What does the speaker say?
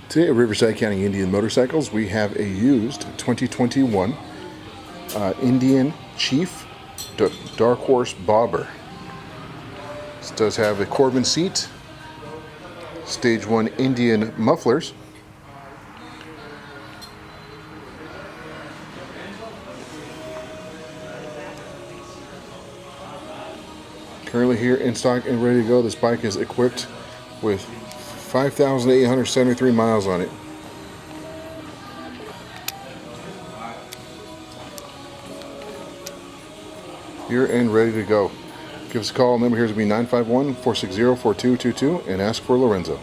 Today at Riverside County Indian Motorcycles, we have a used 2021 Indian Chief Dark Horse Bobber. This does have a Corbin seat, Stage 1 Indian mufflers, currently here in stock and ready to go. This bike is equipped with 5,873 miles on it. Here and ready to go. Give us a call. Number here is going to be 951-460-4222 and ask for Lorenzo.